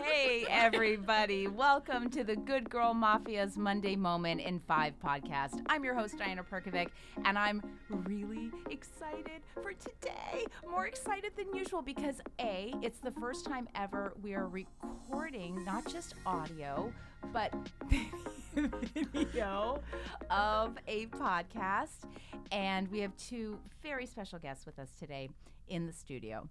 Hey, everybody. Welcome to the Good Girl Mafia's Monday Moment in 5 podcast. I'm your host, Diana Perkovic, and I'm really excited for today. More excited than usual because, A, it's the first time ever we are recording not just audio, but video of a podcast. And we have two very special guests with us today in the studio.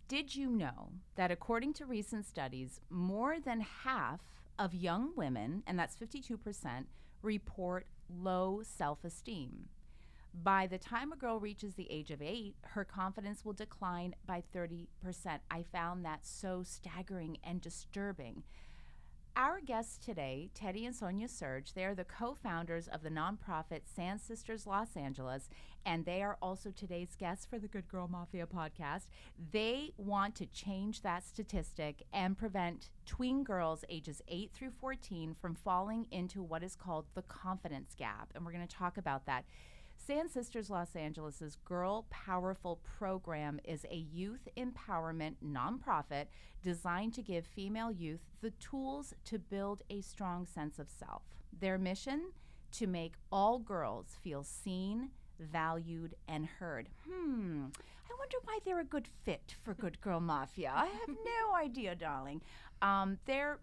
Did you know that according to recent studies, more than half of young women, and that's 52%, report low self-esteem? By the time a girl reaches the age of 8, her confidence will decline by 30%. I found that so staggering and disturbing. Our guests today, Tedi and Sonya Serge, they are the co-founders of the nonprofit Sand Sisters Los Angeles, and they are also today's guests for the Good Girl Mafia podcast. They want to change that statistic and prevent tween girls ages 8 through 14 from falling into what is called the confidence gap, and we're going to talk about that. Sand Sisters Los Angeles' Girl Powerful program is a youth empowerment nonprofit designed to give female youth the tools to build a strong sense of self. Their mission? To make all girls feel seen, valued, and heard. I wonder why they're a good fit for Good Girl Mafia. I have no idea, darling. Their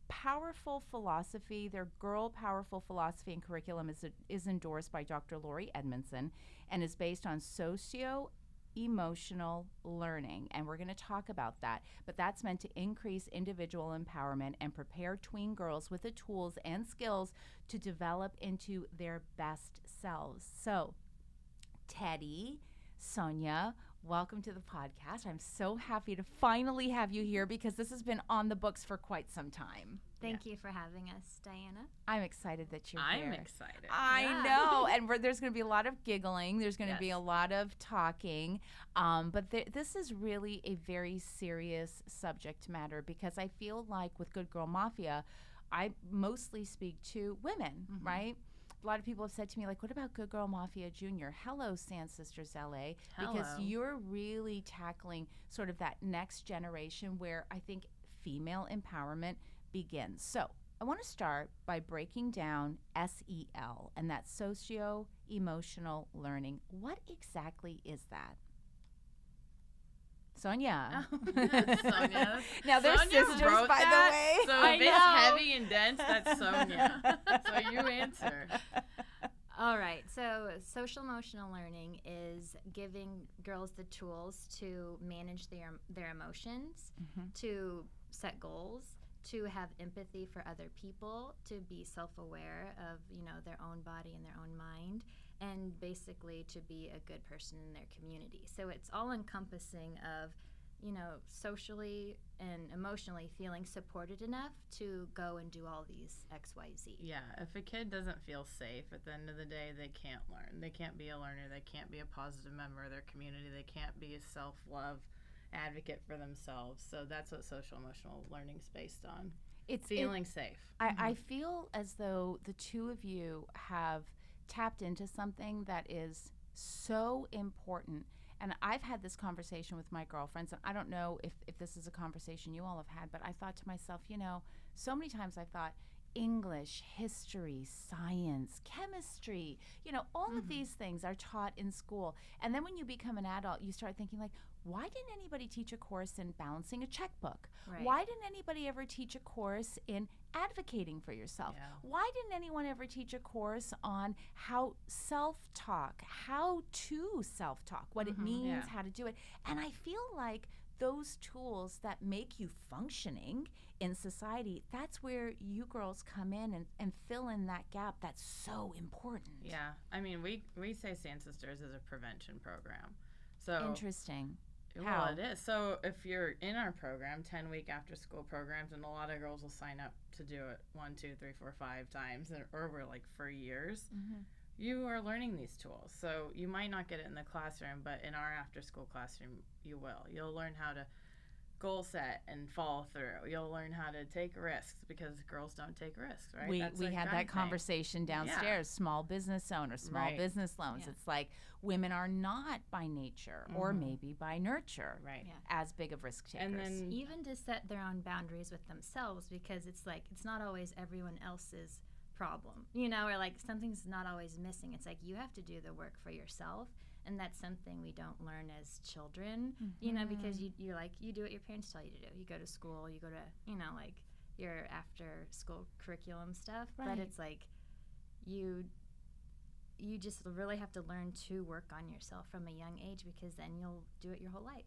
powerful philosophy, their girl powerful philosophy and curriculum is endorsed by Dr. Lori Edmondson and is based on socio-emotional learning. And we're going to talk about that. But that's meant to increase individual empowerment and prepare tween girls with the tools and skills to develop into their best selves. So, Tedi, Sonya, welcome to the podcast. I'm so happy to finally have you here because this has been on the books for quite some time. Thank you for having us, Diana. I'm excited that you're here. I'm excited. I know. And there's going to be a lot of giggling. There's going to be a lot of talking. But this is really a very serious subject matter because I feel like with Good Girl Mafia, I mostly speak to women, right? A lot of people have said to me, like, what about Good Girl Mafia Junior? Hello, Sand Sisters LA. Hello. Because you're really tackling sort of that next generation where I think female empowerment begins. So I want to start by breaking down SEL, and that's socio-emotional learning. What exactly is that? Sonya. Sonya. Now, they're Sonya sisters, wrote by that, the way. So I if it's know. heavy and dense, that's Sonya. So you answer. All right. So social emotional learning is giving girls the tools to manage their emotions, to set goals, to have empathy for other people, to be self-aware of, their own body and their own mind, and basically to be a good person in their community. So it's all encompassing of, socially and emotionally feeling supported enough to go and do all these XYZ. Yeah, if a kid doesn't feel safe, at the end of the day, they can't learn. They can't be a learner. They can't be a positive member of their community. They can't be a self-love advocate for themselves. So that's what social emotional learning is based on. It's feeling safe. I feel as though the two of you have tapped into something that is so important. And I've had this conversation with my girlfriends, and I don't know if this is a conversation you all have had, but I thought to myself, so many times I thought, English, history, science, chemistry, all of these things are taught in school. And then when you become an adult, you start thinking like, why didn't anybody teach a course in balancing a checkbook? Right. Why didn't anybody ever teach a course in advocating for yourself? Yeah. Why didn't anyone ever teach a course on how self-talk, how to self-talk, what it means, how to do it? And I feel like those tools that make you functioning in society, that's where you girls come in and fill in that gap that's so important. Yeah. I mean, we say Sand Sisters is a prevention program. So Interesting. Well, How? it is. So if you're in our program, 10-week after-school programs, and a lot of girls will sign up to do it 1, 2, 3, 4, 5 times, or we're like for years, you are learning these tools. So you might not get it in the classroom, but in our after-school classroom, you will. You'll learn how to goal set and follow through. You'll learn how to take risks because girls don't take risks, right? We That's a had guy that thing. conversation downstairs. Small business owners, small Right. business loans. Yeah. It's like women are not by nature or maybe by nurture Right. Yeah. as big of risk takers. And then Even to set their own boundaries with themselves, because it's like it's not always everyone else's problem, or like something's not always missing. It's like you have to do the work for yourself, and that's something we don't learn as children, because you're like, you do what your parents tell you to do. You go to school, you go to like your after school curriculum stuff, Right. but it's like you just really have to learn to work on yourself from a young age, because then you'll do it your whole life.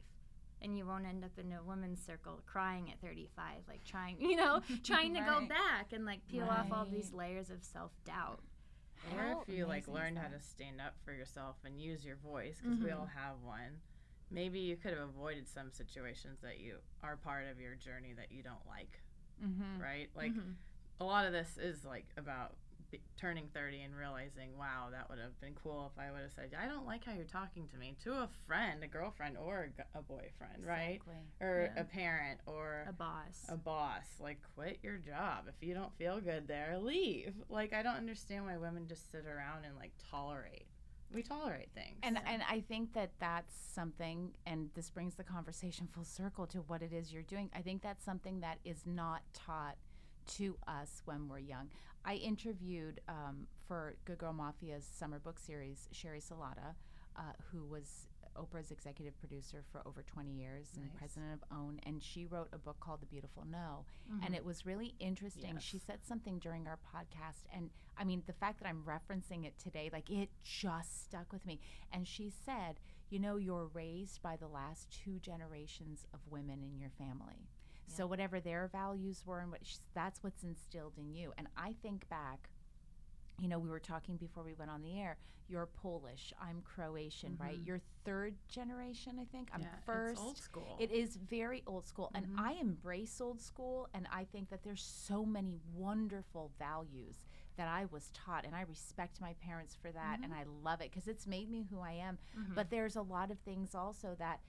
And you won't end up in a women's circle crying at 35, like trying to go Right. back and like peel off all these Right. layers of self-doubt. or How if you like amazing is learn how that? to stand up for yourself and use your voice, because we all have one, maybe you could have avoided some situations that you are part of your journey that you don't like, right? Like a lot of this is like about turning 30 and realizing, wow, that would have been cool if I would have said, I don't like how you're talking to me, to a friend, a girlfriend, or a boyfriend, right? Exactly. Or Yeah. a parent, or A boss. a boss. Like, quit your job. If you don't feel good there, leave. Like, I don't understand why women just sit around and like tolerate. We tolerate things. And I think that that's something, and this brings the conversation full circle to what it is you're doing. I think that's something that is not taught to us when we're young. I interviewed for Good Girl Mafia's summer book series Sherry Salata, who was Oprah's executive producer for over 20 years and Nice. president of OWN, and she wrote a book called The Beautiful No. And it was really interesting. Yes. She said something during our podcast, and I mean, the fact that I'm referencing it today, like it just stuck with me. And she said, you're raised by the last 2 generations of women in your family. So whatever their values were, and that's what's instilled in you. And I think back, we were talking before we went on the air. You're Polish. I'm Croatian, right? You're 3rd generation, I think. I'm yeah, first. It's old school. It is very old school, and I embrace old school, and I think that there's so many wonderful values that I was taught, and I respect my parents for that, and I love it because it's made me who I am. But there's a lot of things also that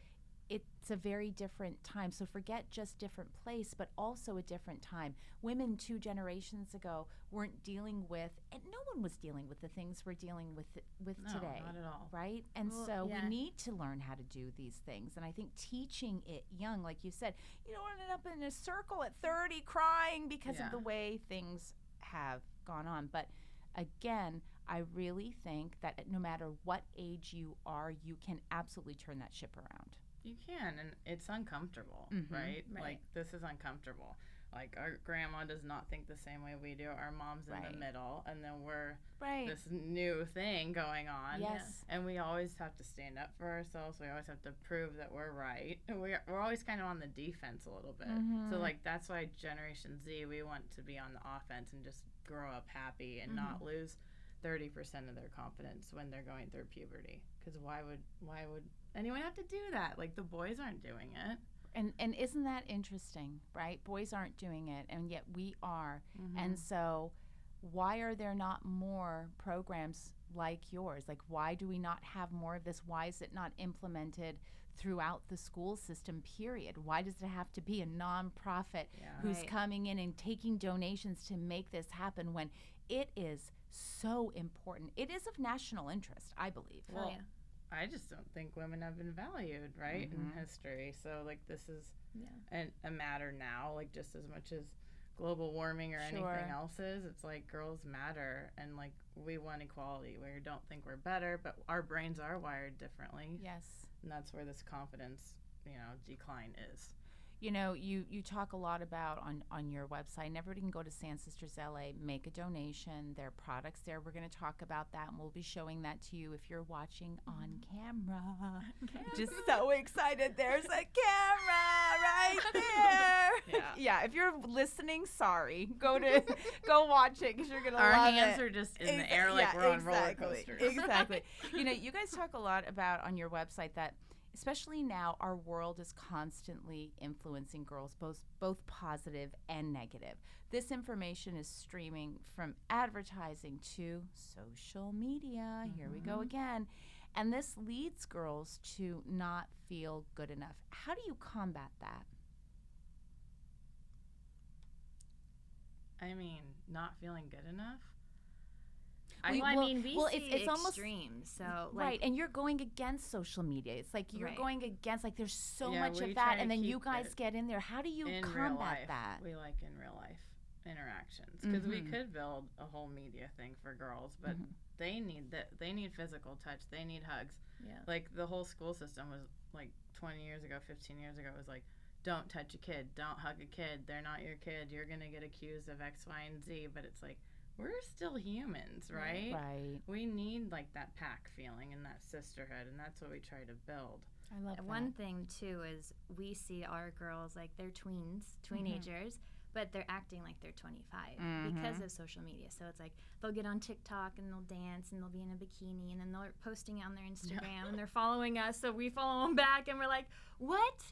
it's a very different time. So forget just different place, but also a different time. Women 2 generations ago weren't dealing with, and no one was dealing with the things we're dealing with No, today. not at all. Right? And Well, so yeah. we need to learn how to do these things. And I think teaching it young, like you said, you don't end up in a circle at 30 crying because Yeah. of the way things have gone on. But again, I really think that no matter what age you are, you can absolutely turn that ship around. You can, and it's uncomfortable, right? Right. Like, this is uncomfortable. Like, our grandma does not think the same way we do. Our mom's in Right. the middle, and then we're Right. this new thing going on. Yes. And we always have to stand up for ourselves. We always have to prove that we're right. And we're always kind of on the defense a little bit. So, like, that's why Generation Z, we want to be on the offense and just grow up happy and not lose 30% of their confidence when they're going through puberty. Because why would anyone have to do that? Like, the boys aren't doing it. And isn't that interesting, right? Boys aren't doing it, and yet we are. And so why are there not more programs like yours? Like, why do we not have more of this? Why is it not implemented throughout the school system, period? Why does it have to be a nonprofit who's Right. coming in and taking donations to make this happen when it is so important? It is of national interest, I believe. Well, yeah. I just don't think women have been valued, right, in history. So, like, this is a matter now, like, just as much as global warming or Sure. anything else is. It's like, girls matter, and, like, we want equality. We don't think we're better, but our brains are wired differently. Yes. And that's where this confidence, decline is. You talk a lot about on your website, and everybody can go to Sand Sisters LA, make a donation. There are products there. We're going to talk about that, and we'll be showing that to you if you're watching on camera. Just so excited. There's a camera right there. Yeah. If you're listening, sorry. Go watch it because you're going to Our love hands it. are just in the air like we're on roller coasters. Exactly. You guys talk a lot about on your website that, especially now, our world is constantly influencing girls, both positive and negative. This information is streaming from advertising to social media. Here we go again. And this leads girls to not feel good enough. How do you combat that? I mean, not feeling good enough. We see it's almost extremes. So right, and you're going against social media. It's like you're Right. going against, like, there's so Yeah, much we of try that, to and then you keep guys it get in there. How do you in real combat life. that? We like in real life interactions because we Mhm. could build a whole media thing for girls, but they need that. They need physical touch. They need hugs. Yeah. Like the whole school system was like 20 years ago, 15 years ago. It was like, don't touch a kid, don't hug a kid. They're not your kid. You're gonna get accused of X, Y, and Z. But it's like, we're still humans, right? Right. We need like that pack feeling and that sisterhood, and that's what we try to build. I love that. One thing too is we see our girls, like, they're teenagers, but they're acting like they're 25 because of social media. So it's like they'll get on TikTok and they'll dance and they'll be in a bikini and then they're posting it on their Instagram and they're following us, so we follow them back and we're like, what?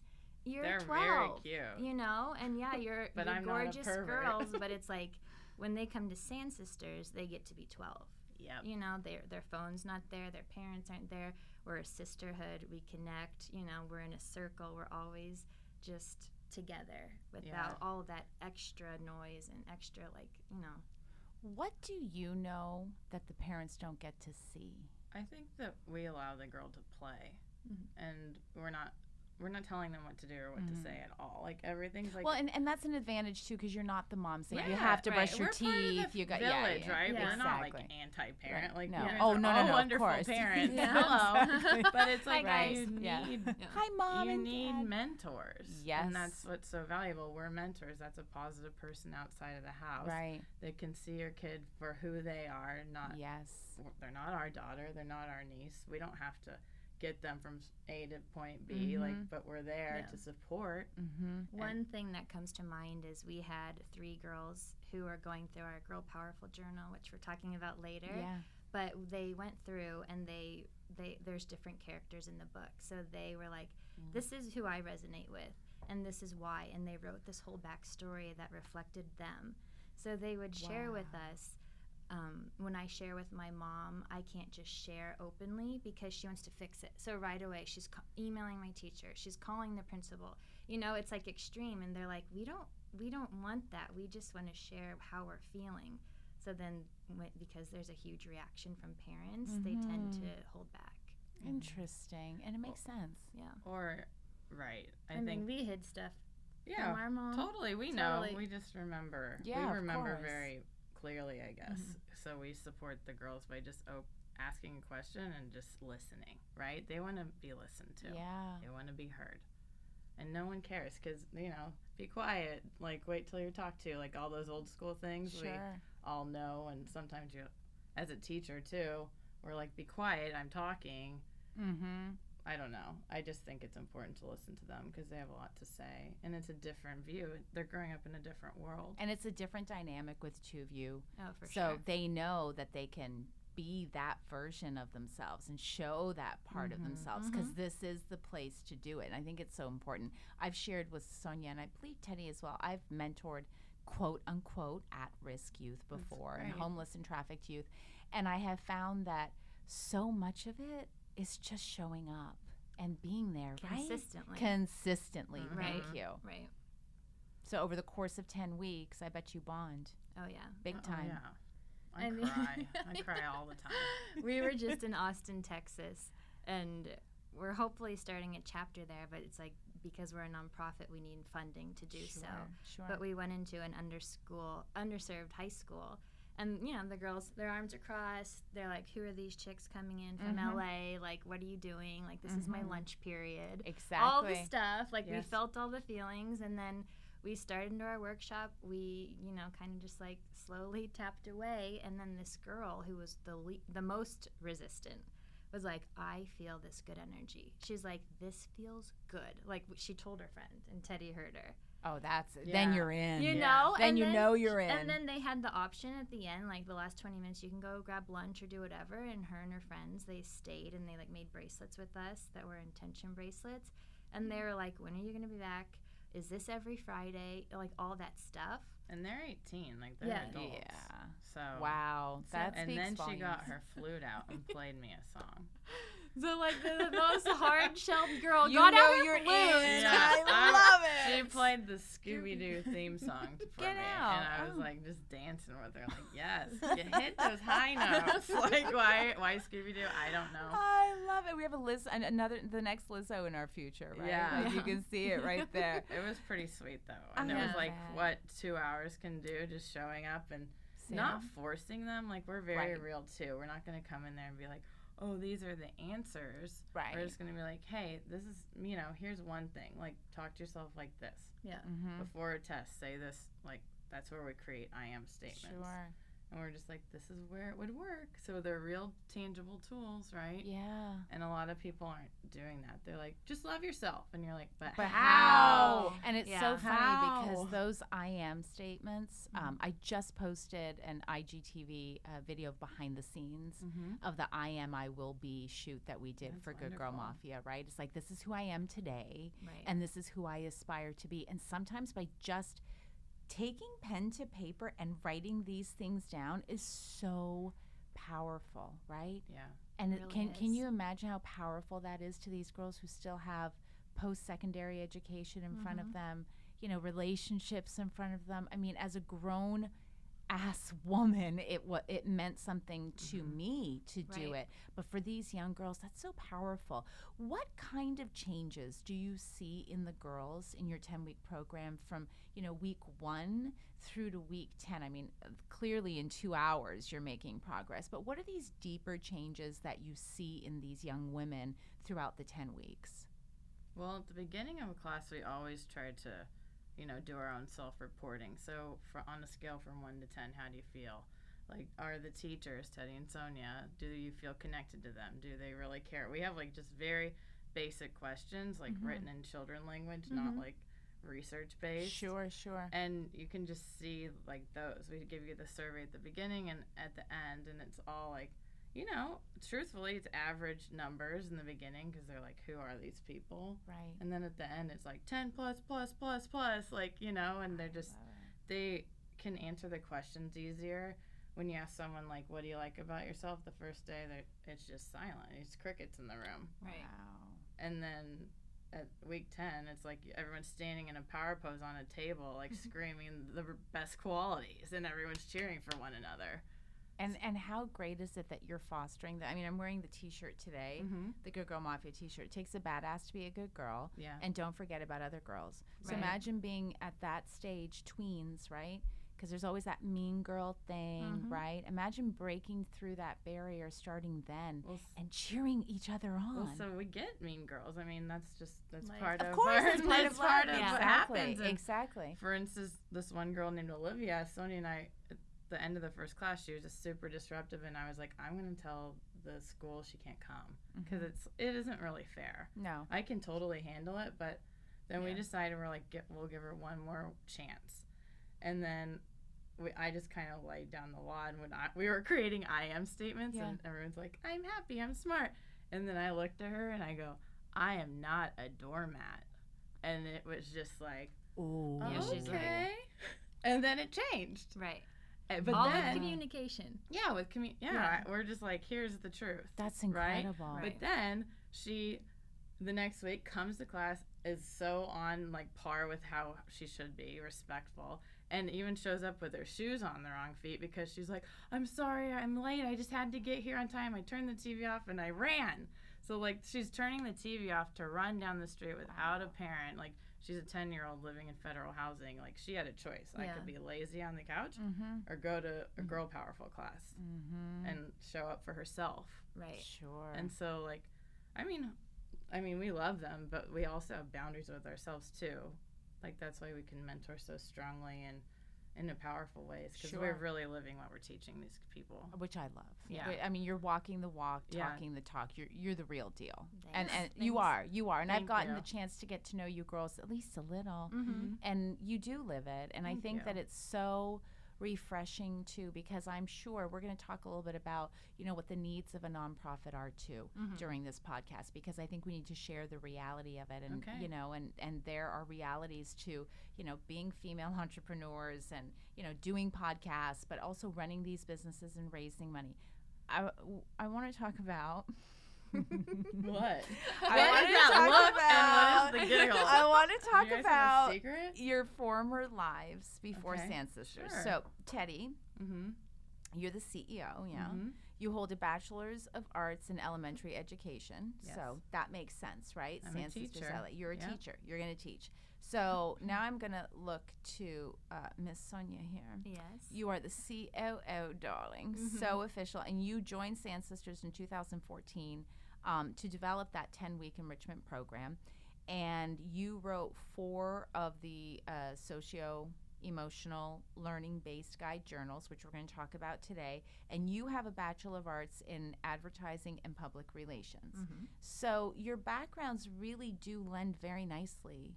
You're 12. Very cute. You know? And yeah, you're But I'm not a gorgeous pervert. girls, but it's like when they come to Sand Sisters, they get to be 12. Yep. You know, their phone's not there, their parents aren't there. We're a sisterhood. We connect. You know, we're in a circle. We're always just together without all of that extra noise and extra, like, you know. What do you know that the parents don't get to see? I think that we allow the girl to play, and we're not telling them what to do or what to say at all. Like everything's like, Well, and that's an advantage too, because you're not the mom saying you Yeah, have to right. brush your we're part of teeth. the You got village, right? Yeah, We're not like exactly. anti-parent. Right. Like No. you guys Oh, are no, all no, of wonderful course. parents. Yeah. Hello, but it's like Hi, you guys. need Yeah. Hi, Mom you and need Dad. mentors. Yes. And that's what's so valuable. We're mentors. That's a positive person outside of the house. Right. They can see your kid for who they are. Yes. They're not our daughter. They're not our niece. We don't have to get them from A to point B. But we're there to support. One thing that comes to mind is we had 3 girls who are going through our Girl Powerful Journal, which we're talking about later. Yeah. But they went through and they there's different characters in the book. So they were like, this is who I resonate with and this is why. And they wrote this whole backstory that reflected them. So they would share with us. When I share with my mom, I can't just share openly because she wants to fix it. So right away, she's emailing my teacher. She's calling the principal. You know, it's like extreme. And they're like, we don't want that. We just want to share how we're feeling. So then, because there's a huge reaction from parents, they tend to hold back. Interesting. And it makes sense. Yeah. Or, right. I mean, think we hid stuff yeah, from our mom. totally. We know. We just remember. Yeah, we of remember course. very clearly, I guess. So we support the girls by just asking a question and just listening, right? They want to be listened to. Yeah. They want to be heard. And no one cares because, you know, be quiet. Like, wait till you're talked to. Like, all those old school things we all know. And sometimes you, as a teacher, too, we're like, be quiet. I'm talking. I don't know. I just think it's important to listen to them because they have a lot to say. And it's a different view. They're growing up in a different world. And it's a different dynamic with 2 of you. Oh, for So sure. they know that they can be that version of themselves and show that part of themselves because this is the place to do it. And I think it's so important. I've shared with Sonya, and I believe Teddy as well, I've mentored quote unquote at-risk youth before and homeless and trafficked youth. And I have found that so much of it is just showing up and being there, Consistently. right? Consistently. Thank you. Right. So over the course of 10 weeks, I bet you bond Oh, yeah. big time. Oh, yeah. I cry all the time. We were just in Austin, Texas, and we're hopefully starting a chapter there, but it's like because we're a nonprofit, we need funding to do so. Sure. But we went into an underserved high school, and, you know, the girls, their arms are crossed. They're like, who are these chicks coming in from LA? Like, what are you doing? Like, this is my lunch period. Exactly. All the stuff. Like, we Yes. felt all the feelings, and then we started into our workshop. We, you know, kind of just like slowly tapped away, and then this girl who was the most resistant was like, I feel this good energy. She's like, this feels good. Like, she told her friend, and Teddy heard her. Oh, that's Yeah. then you're in. You Yeah. know? Then and you know you're in. And then they had the option at the end, like the last 20 minutes, you can go grab lunch or do whatever. And her and her friends, they stayed and they like made bracelets with us that were intention bracelets. And they were like, when are you going to be back? Is this every Friday? Like all that stuff. And they're 18, like they're Yeah. adults. Yeah. So Wow. That and speaks then volumes. she got her flute out and played me a song. So like the most hard-shelled girl You got know out her you're flute. in. Yeah, I love it. She played the Scooby-Doo theme song for Get me, out. and I was like just dancing with her, like, yes, you hit those high notes. Like, why Scooby-Doo? I don't know. I love it. We have the next Lizzo in our future, right? Yeah. Like, you can see it right there. It was pretty sweet though, and it I was love like that. what 2 hours can do, just showing up and Sam? not forcing them. Like, we're very Right. real too. We're not gonna come in there and be like, oh, these are the answers. Right. We're just gonna be like, hey, this is, here's one thing. Like, talk to yourself like this. Yeah. Mm-hmm. Before a test, say this. Like, that's where we create I am statements. Sure. And we're just like, this is where it would work. So they're real tangible tools, right? Yeah. And a lot of people aren't doing that. They're like, just love yourself. And you're like, but But how? And it's Yeah. so funny How? because those I am statements, I just posted an IGTV video of behind the scenes Mm-hmm. of the I am, I will be shoot that we did That's for Good Girl wonderful. Mafia, right? It's like, this is who I am today, Right. and this is who I aspire to be. And sometimes by just taking pen to paper and writing these things down is so powerful, right? Yeah. And Really can is. you imagine how powerful that is to these girls who still have post-secondary education in front of them, relationships in front of them? I mean, as a grown ass woman, it meant something to me to do Right. it. But for these young girls, that's so powerful. What kind of changes do you see in the girls in your 10-week program from, week 1 through to week 10? I mean, clearly in 2 hours you're making progress, but what are these deeper changes that you see in these young women throughout the 10 weeks? Well, at the beginning of a class, we always try to, do our own self-reporting. So on a scale from 1 to 10, how do you feel? Like, are the teachers, Teddy and Sonya, do you feel connected to them? Do they really care? We have, like, just very basic questions, like written in children language, not, like, research-based. Sure. And you can just see, like, those. We give you the survey at the beginning and at the end, and it's all, like, truthfully, it's average numbers in the beginning because they're like, who are these people? Right. And then at the end, it's like 10 plus, like, and they're just, they can answer the questions easier. When you ask someone, like, what do you like about yourself, the first day, it's just silent. It's crickets in the room. Right. Wow. And then at week 10, it's like everyone's standing in a power pose on a table, like screaming the best qualities, and everyone's cheering for one another. And how great is it that you're fostering that? I mean, I'm wearing the T-shirt today, the Good Girl Mafia T-shirt. It takes a badass to be a good girl. Yeah. And don't forget about other girls. So Right. imagine being at that stage, tweens, right? Because there's always that mean girl thing, right? Imagine breaking through that barrier starting then and cheering each other on. Well, so we get mean girls. I mean, that's Life. part of of course, our, it's part it's of part life. of what Exactly, happens. And exactly. for instance, this one girl named Olivia, Sonia and I, at the end of the first class, she was just super disruptive, and I was like, I'm going to tell the school she can't come because it isn't really fair. No. I can totally handle it, but then we decided we're like, we'll give her one more chance, and then I just kind of laid down the law, and when we were creating I am statements, and everyone's like, I'm happy, I'm smart, and then I looked at her and I go, I am not a doormat, and it was just like, Ooh. Yeah, she's like- okay, and then it changed. Right. But All then, with communication. yeah, with we're just like, here's the truth. That's Right? incredible. Right. But then she, the next week, comes to class, is so on like par with how she should be, respectful, and even shows up with her shoes on the wrong feet because she's like, I'm sorry, I'm late. I just had to get here on time. I turned the TV off and I ran. So like she's turning the TV off to run down the street without a parent. Like she's a 10-year-old living in federal housing. Like she had a choice. I could be lazy on the couch or go to a girl powerful class and show up for herself. Right. Sure. And so like, I mean, we love them, but we also have boundaries with ourselves too. Like that's why we can mentor so strongly and in a powerful ways because we're really living what we're teaching these people. Which I love. Yeah. I mean, you're walking the walk, Yeah. talking the talk. You're the real deal. Thanks. And you are. And I've Thank gotten you. the chance to get to know you girls at least a little. Mm-hmm. And you do live it. And I Thank think you. that it's so refreshing too, because I'm sure we're going to talk a little bit about, what the needs of a nonprofit are too during this podcast, because I think we need to share the reality of it. And, Okay. and there are realities to, being female entrepreneurs and, doing podcasts, but also running these businesses and raising money. I want to talk about What? I What is that look and what is the giggle? I want to talk You guys have a about secret? your former lives before Okay, Sand Sisters. sure. So, Teddy, Mm-hmm. you're the CEO, yeah? Mm-hmm. You hold a bachelor's of arts in elementary education. Yes. So that makes sense, right? I'm a Sand Sisters teacher. LA. You're a Yeah. teacher. You're going to teach. So now I'm going to look to Miss Sonya here. Yes. You are the COO, darling. Mhm. So official. And you joined Sand Sisters in 2014 to develop that 10-week enrichment program. And you wrote 4 of the socio-emotional learning-based guide journals, which we're going to talk about today. And you have a Bachelor of Arts in Advertising and Public Relations. Mm-hmm. So your backgrounds really do lend very nicely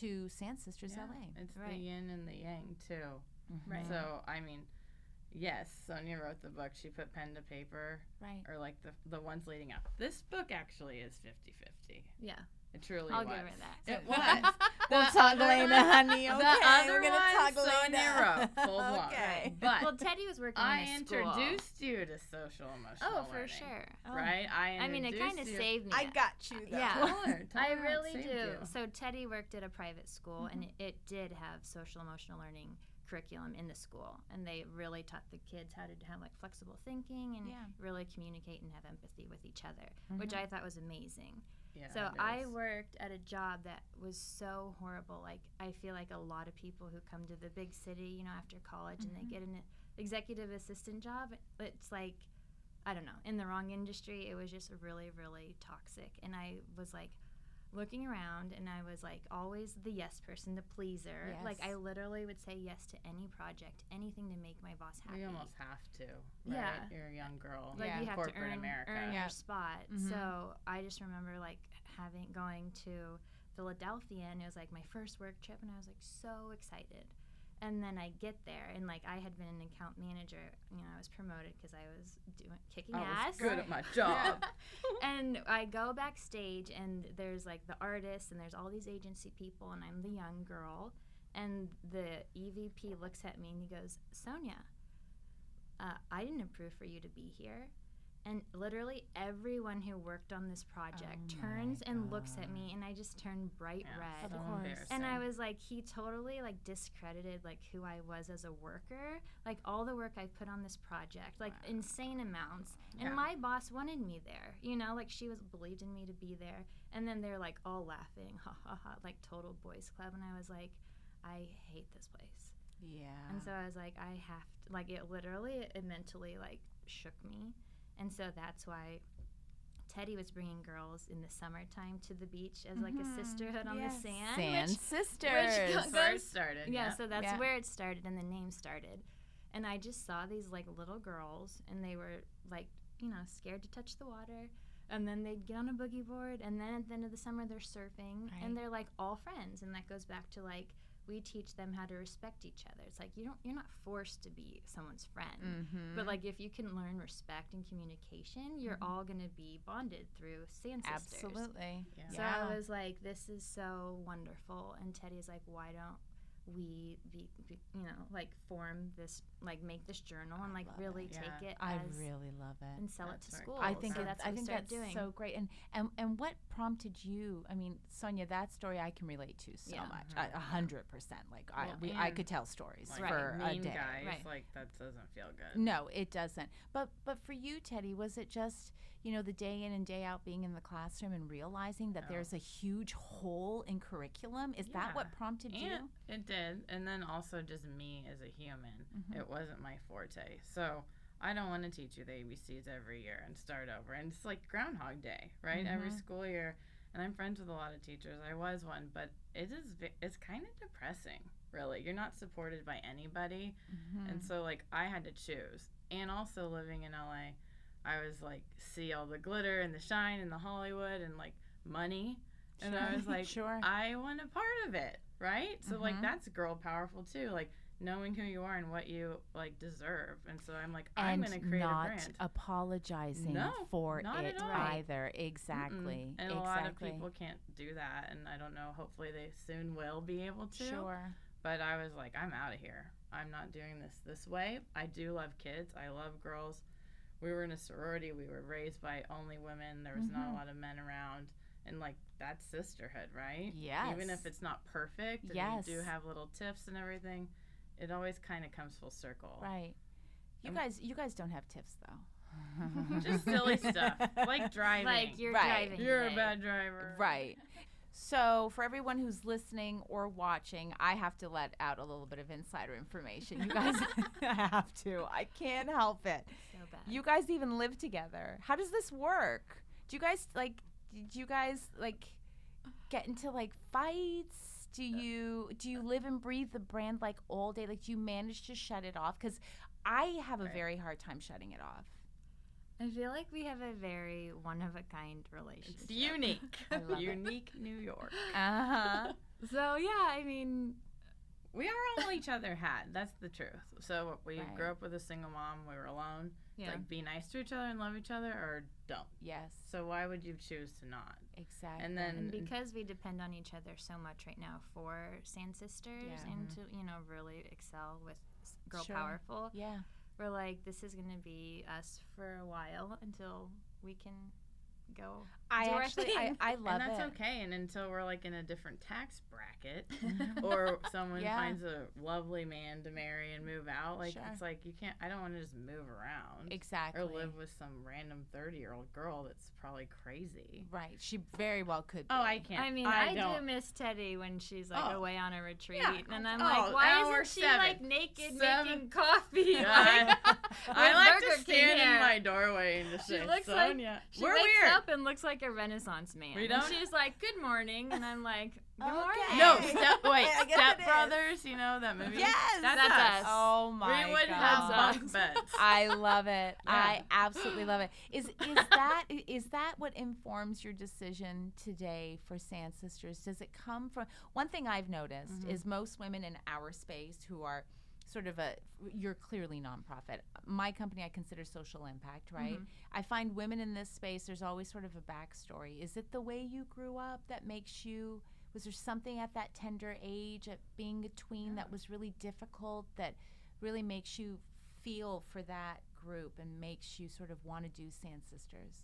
to Sand Sisters Yeah, LA. it's the Right. yin and the yang too. Right. So I mean, yes, Sonia wrote the book. She put pen to paper, Right. or like the ones leading up. This book actually is 50-50. Yeah. It truly I'll was. give her that. It was. We'll talk later, honey. Okay, The other we're gonna one, talk Sonia later. wrote full blown. Okay. But Well, Teddy was working I in a school. introduced you to social emotional Oh, for learning, sure. right? I mean, it kind of you. saved me. I got you, though. Yeah. Tell her, tell I her how it really saved do. you. So Teddy worked at a private school, and it did have social emotional learning curriculum in the school, and they really taught the kids how to have like flexible thinking and Yeah. really communicate and have empathy with each other, which I thought was amazing. Yeah, So it I is. worked at a job that was so horrible. Like I feel like a lot of people who come to the big city, you know, after college and they get an executive assistant job, it's like, I don't know, in the wrong industry. It was just really, really toxic. And I was like looking around, and I was like always the yes person, the pleaser. Yes. Like I literally would say yes to any project, anything to make my boss happy. We almost have to. Right? Yeah. You're a young girl. Like Yeah. you have Corporate to earn America. Yeah. your spot. Mhm. So I just remember like going to Philadelphia, and it was like my first work trip, and I was like so excited. And then I get there, and like I had been an account manager, you know, I was promoted because I was kicking I ass. was good at my job. And I go backstage, and there's like the artists, and there's all these agency people, and I'm the young girl. And the EVP looks at me and he goes, Sonia, I didn't approve for you to be here. And literally everyone who worked on this project Oh turns my and looks at God. me, and I just turn bright Yeah, red. so Of course. embarrassing. And I was like, he totally like discredited like who I was as a worker, like all the work I put on this project, like Wow. insane amounts. Yeah. And my boss wanted me there, you know, like she was believed in me to be there. And then they're like all laughing, ha ha ha, like total boys club. And I was like, I hate this place. Yeah. And so I was like, I have to, like it literally, it mentally like shook me. And so that's why Teddy was bringing girls in the summertime to the beach as like a sisterhood on the sand. Sand which Sisters. go- That's where it started. yeah, so that's Yeah. where it started and the name started. And I just saw these like little girls, and they were like, you know, scared to touch the water. And then they'd get on a boogie board, and then at the end of the summer they're surfing, Right. and they're like all friends. And that goes back to like we teach them how to respect each other. It's like you're not forced to be someone's friend. Mm-hmm. But like if you can learn respect and communication, you're all gonna be bonded through Sand Sisters. Absolutely. Yeah. So I was like, this is so wonderful. And Teddy's like, why don't we be you know, like form this, like make this journal and like love really it. take Yeah. it I as really love it. and sell That's it to very schools. cool. I think so it's, that's I what we think started that's doing. so great. And what prompted you? I mean, Sonia, that story I can relate to so Yeah. much. 100%. Like Well, I and could tell stories Like, for a mean day. guys, Right. like that doesn't feel good. No, it doesn't. But for you, Teddy, was it just, you know, the day in and day out being in the classroom and realizing that Oh. there's a huge hole in curriculum? Is that what Yeah. prompted you? And it did. And then also just me as a human. Mhm. It wasn't my forte. So I don't want to teach you the ABCs every year and start over. And it's like Groundhog Day, right? Every Mhm. school year. And I'm friends with a lot of teachers. I was one, but it's kind of depressing, really. You're not supported by anybody. Mhm. And so like I had to choose. And also living in LA, I was like see all the glitter and the shine and the Hollywood and like money. And I was like, Sure. I want a part of it, right? So like Mhm. that's girl powerful too, like knowing who you are and what you like deserve. And so I'm like, I'm and gonna create not a brand. apologizing No, for not it at all. either. Exactly. Mm-mm. And a lot of people can't do that, and I don't know. Hopefully, they soon will be able to. Sure. But I was like, I'm out of here. I'm not doing this way. I do love kids. I love girls. we were in a sorority. We were raised by only women. There was not a lot of men around. And, like, that's sisterhood, right? Yes. Even if it's not perfect and Yes. you do have little tiffs and everything, it always kind of comes full circle. Right. You guys don't have tiffs, though. Just silly stuff. Like driving. Like you're Right. driving. You're a today. bad driver. Right. So for everyone who's listening or watching, I have to let out a little bit of insider information. You guys have to. I can't help it. So bad. You guys even live together. How does this work? Do you guys get into like fights? Do you live and breathe the brand like all day? Like, do you manage to shut it off? Because I have a very hard time shutting it off. I feel like we have a very one-of-a-kind relationship. It's unique. I love it. Unique New York. Uh-huh. So, yeah, I mean, We are all each other had. That's the truth. So we Right. grew up with a single mom. We were alone. yeah. Like, be nice to each other and love each other, or don't. Yes. So why would you choose to not? Exactly. And then And because we depend on each other so much right now for Sand Sisters Yeah. and to, really excel with Girl Sure. Powerful, Yeah. we're like, this is going to be us for a while until we can go I do our actually thing. I love and that's it. okay. And until we're like in a different tax bracket, or someone Yeah. finds a lovely man to marry and move out, like Sure. it's like you can't. I don't want to just move around Exactly. or live with some random 30-year-old girl that's probably crazy. Right. She very well could be. Oh, I can't. I mean, I don't. do miss Teddy when she's like Oh. away on a retreat, Yeah. and I'm Oh, like, why hour isn't she 7. like naked 7. making coffee? Yeah, Like, I with like Burger to King stand in here. my doorway and just She say, looks like- Sonya. She We're wakes weird. up and looks like a Renaissance man. We And don't- she's like, "Good morning," and I'm like, "Good Okay. morning." No, Hey. I guess Step it is. Brothers. You know that movie? Yes. That's That's us. us. Oh my We would god. have That's bunk us. beds. I love it. Yeah. I absolutely love it. Is that what informs your decision today for Sand Sisters? Does it come from one thing I've noticed is most women in our space who are sort of you're clearly nonprofit. My company I consider social impact, right? I find women in this space, there's always sort of a backstory. Is it the way you grew up that makes you, was there something at that tender age, at being a tween, that was really difficult, that really makes you feel for that group and makes you sort of want to do Sand Sisters?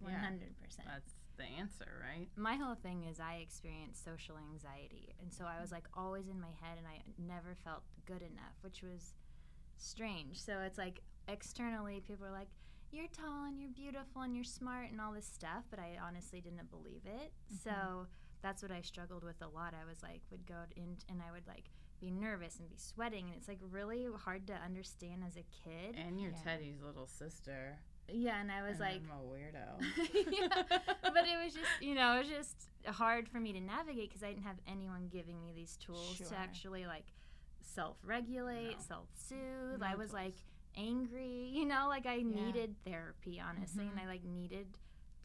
100%. That's the answer, right? My whole thing is I experienced social anxiety, and so I was like always in my head, and I never felt good enough, which was strange. So it's like externally, people are like, "You're tall and you're beautiful and you're smart and all this stuff," but I honestly didn't believe it. So that's what I struggled with a lot. I was like, would go in and I would like be nervous and be sweating, and it's like really hard to understand as a kid. And you're Yeah. Teddy's little sister. Yeah, and I was and like, I'm a weirdo. yeah, but it was just, it was just hard for me to navigate because I didn't have anyone giving me these tools Sure. to actually like self-regulate, No. self-soothe. No I was tools. like angry, like I needed therapy, honestly, and I like needed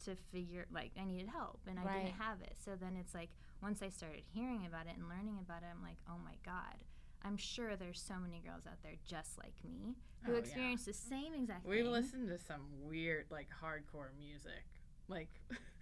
to I needed help, and I Right. didn't have it. So then it's like once I started hearing about it and learning about it, I'm like, oh my God. I'm sure there's so many girls out there just like me who Oh, yeah. experience the same exact We thing. listened to some weird, like, hardcore music. Like,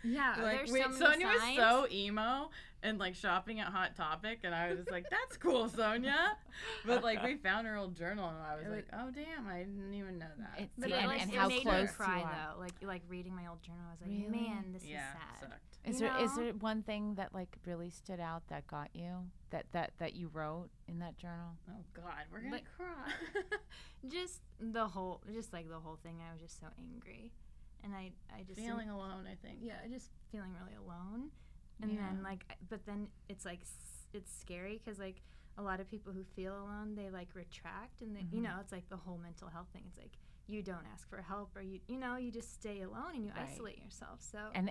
Yeah, like there's so many Sonya was signs. so emo and, like, shopping at Hot Topic, and I was just like, that's cool, Sonya. But, like, we found her old journal, and I was like, oh, damn, I didn't even know that. It's- But Yeah, it, like, and it how made close me you cry are. though. Like reading my old journal, I was like, Really? man, this Yeah, is sad. sucked. Is You there know? one thing that like really stood out that got you that you wrote in that journal? Oh, God, we're going to But- cry. Just the whole thing. I was just so angry, and I just Feeling alone, I think. yeah, just feeling really alone. And Yeah. then but then it's like it's scary because like a lot of people who feel alone, they like retract, and they, it's like the whole mental health thing. It's like you don't ask for help, or you just stay alone and you Right. isolate yourself. So And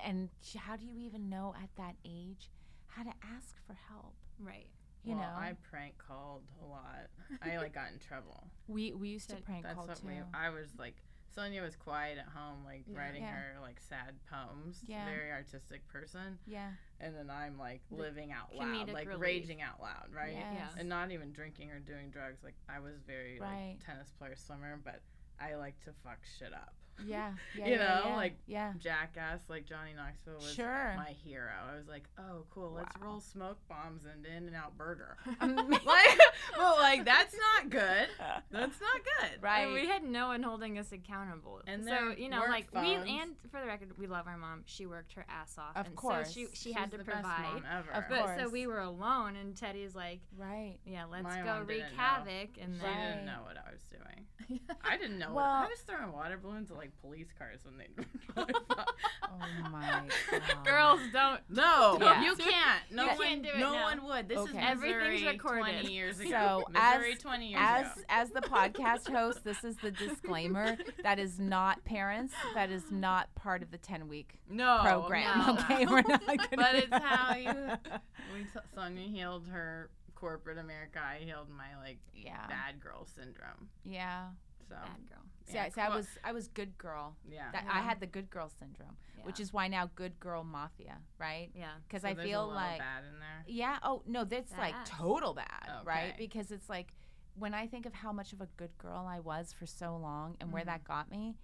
how do you even know at that age how to ask for help? right. You Well, know, I prank called a lot. I, like, got in trouble. we used to prank That's call what too. I was like, Sonya was quiet at home, like writing Yeah. her like sad poems. Yeah. Very artistic person. Yeah. And then I'm like living out loud, comedic like relief. raging out loud, right? Yes. Yeah. And not even drinking or doing drugs. Like I was very Right. like tennis player swimmer, but I like to fuck shit up. Yeah. Like yeah. Jackass, like Johnny Knoxville was Sure. my hero. I was like, oh, cool, let's roll smoke bombs into In-N-Out Burger. That's not good. That's not good. Right. And we had no one holding us accountable. And so, you know, like phones. and for the record, we love our mom. She worked her ass off. Of and course. So she had to the provide. Best mom ever. Of But course. so we were alone, and Teddy's like, right. yeah, let's My go mom wreak didn't know. havoc. And She then didn't know what I was doing. I didn't know. Well- I was throwing water balloons at like police cars when they. Oh my God. girls don't. No, Yeah. you can't. No You one. can't do it no now. one would. This Okay. is Missouri Everything's recorded. 20 years ago. So Missouri 20 years ago. as the podcast host, this is the disclaimer. That is not parents. That is not part of the 10-week No program. no. Okay, we're not gonna. But it's how you. Sonya healed her corporate America. I healed my Yeah. bad girl syndrome. Yeah. So Bad girl. See, I was good girl. Yeah. I had the good girl syndrome, which is why now good girl mafia, right? Yeah. Because So I there's feel a little like bad in there. yeah. Oh no, that's like Bad. total bad, right? Okay. Because it's like when I think of how much of a good girl I was for so long and where that got me,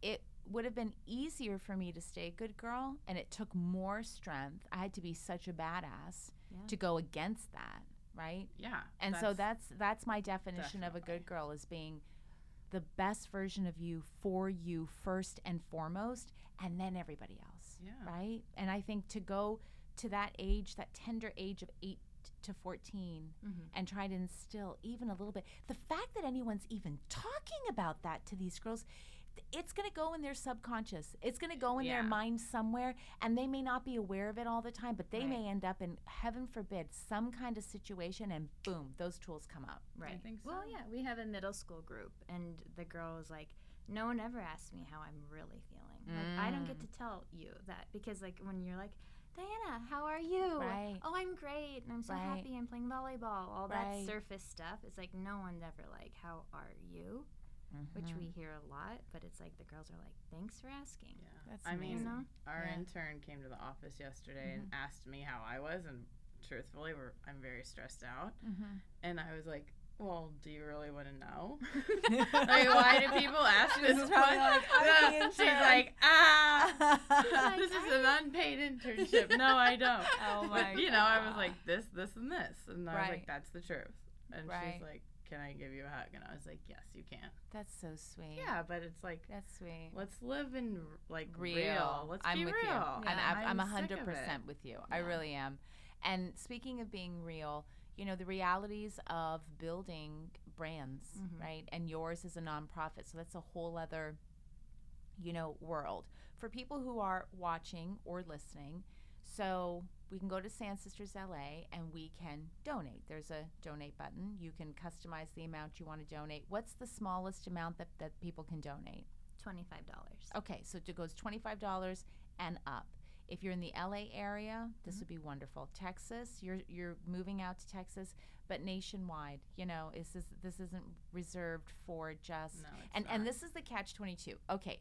it would have been easier for me to stay a good girl, and it took more strength. I had to be such a badass to go against that, right? Yeah. And so that's my definition of a definitely. good girl, is being the best version of you for you first and foremost, and then everybody else. Yeah. Right? And I think to go to that age, that tender age of 8 to 14, and try to instill even a little bit. The fact that anyone's even talking about that to these girls, it's going to go in their subconscious. It's going to go in their mind somewhere, and they may not be aware of it all the time, but they may end up in, heaven forbid, some kind of situation, and boom, those tools come up. Right. I think so. Well, yeah, we have a middle school group, and the girl was like, no one ever asks me how I'm really feeling. Like, I don't get to tell you that, because, like, when you're like, Diana, how are you? Right. Oh, I'm great, and I'm so Right. happy I'm playing volleyball. All Right. that surface stuff. It's like no one's ever like, how are you? Which we hear a lot, but it's like the girls are like, thanks for asking. Yeah. That's I mean, amazing. our Yeah. intern came to the office yesterday and asked me how I was, and truthfully, I'm very stressed out. And I was like, well, do you really want to know? Like, why do people ask this probably like, I'm the She's intern. like, this is an unpaid internship. No, I don't. Oh my But, I was like, this, and this. And I was Right. like, that's the truth. And Right. she's like, can I give you a hug? And I was like, yes, you can. That's so sweet. Yeah, but it's like, That's sweet. let's live in real. Real. Let's I'm be with real. you. And I'm sick of 100% it. with you. I Yeah. really am. And speaking of being real, the realities of building brands, right? And yours is a nonprofit, so that's a whole other, world. For people who are watching or listening, so we can go to Sand Sisters LA and we can donate. There's a donate button. You can customize the amount you want to donate. What's the smallest amount that people can donate? $25. Okay, so it goes $25 and up. If you're in the LA area, this would be wonderful. Texas, you're moving out to Texas, but nationwide, this isn't reserved for just No, it's and not. this is the catch-22. Okay,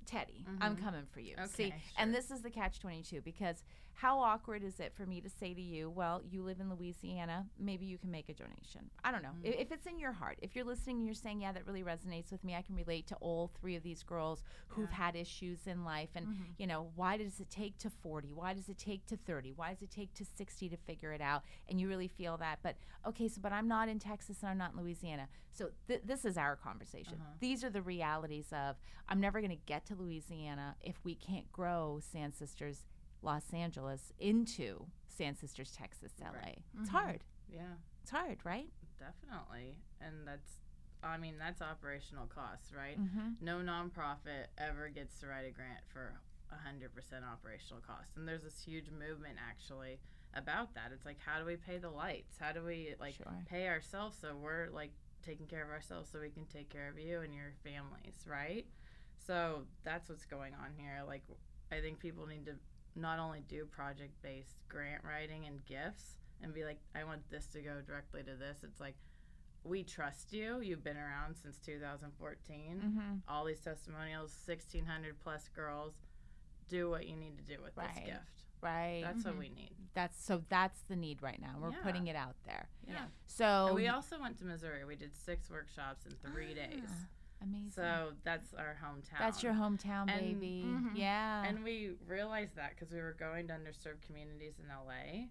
Teddy, I'm coming for you. Okay, See, and this is the catch-22, because how awkward is it for me to say to you, well, you live in Louisiana, maybe you can make a donation. I don't know. If it's in your heart, if you're listening and you're saying, yeah, that really resonates with me, I can relate to all three of these girls who've had issues in life. And, why does it take to 40? Why does it take to 30? Why does it take to 60 to figure it out? And you really feel that. But, okay, but I'm not in Texas and I'm not in Louisiana. So this is our conversation. These are the realities of, I'm never going to get to Louisiana if we can't grow Sand Sisters Los Angeles into Sand Sisters Texas LA. Right. It's hard. Yeah, It's hard, right? definitely. And that's operational costs, right? Mm-hmm. No nonprofit ever gets to write a grant for 100% operational costs. And there's this huge movement actually about that. It's like, how do we pay the lights? How do we Sure. pay ourselves so we're taking care of ourselves so we can take care of you and your families, right? So that's what's going on here. I think people need to not only do project-based grant writing and gifts and be like, I want this to go directly to this. It's like, we trust you. You've been around since 2014. All these testimonials, 1,600 plus girls. Do what you need to do with this Right. gift. Right. That's what we need. That's the need right now. We're Yeah. putting it out there. Yeah. So And we also went to Missouri. We did 6 workshops in 3 days. Amazing. So that's our hometown. That's your hometown, baby. Yeah. And we realized that because we were going to underserved communities in LA,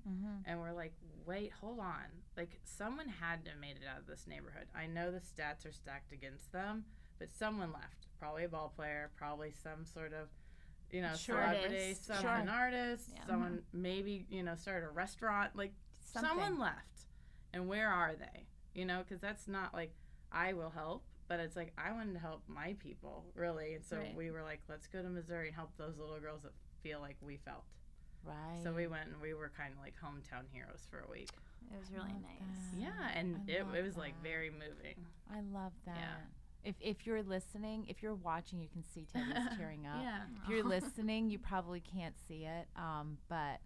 and we're like, wait, hold on. Like, someone had to have made it out of this neighborhood. I know the stats are stacked against them, but someone left. Probably a ball player, probably some sort of, celebrity, an artist, someone maybe, started a restaurant. Like, someone left. And where are they? Because that's not like, I will help. But it's like, I wanted to help my people, really. And so we were like, let's go to Missouri and help those little girls that feel like we felt. Right. So we went and we were kind of like hometown heroes for a week. It was really nice. Yeah, and it was like very moving. I love that. Yeah. If you're listening, if you're watching, you can see Teddy's tearing up. Yeah. If you're listening, you probably can't see it. But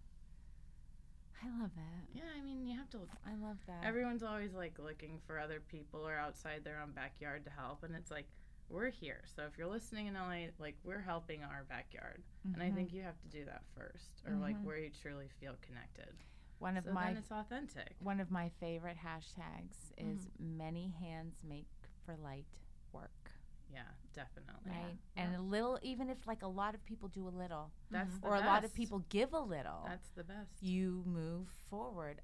I love it. Yeah, I mean, you have to. I love that. Everyone's always like looking for other people or outside their own backyard to help, and it's like, we're here. So if you're listening in LA, like, we're helping our backyard, and I think you have to do that first, or like where you truly feel connected. Then it's authentic. One of my favorite hashtags is many hands make for light work. Yeah, definitely. Right. And a little, even if like a lot of people do a little, that's the or best. a lot of people give a little, that's the best. You move forward.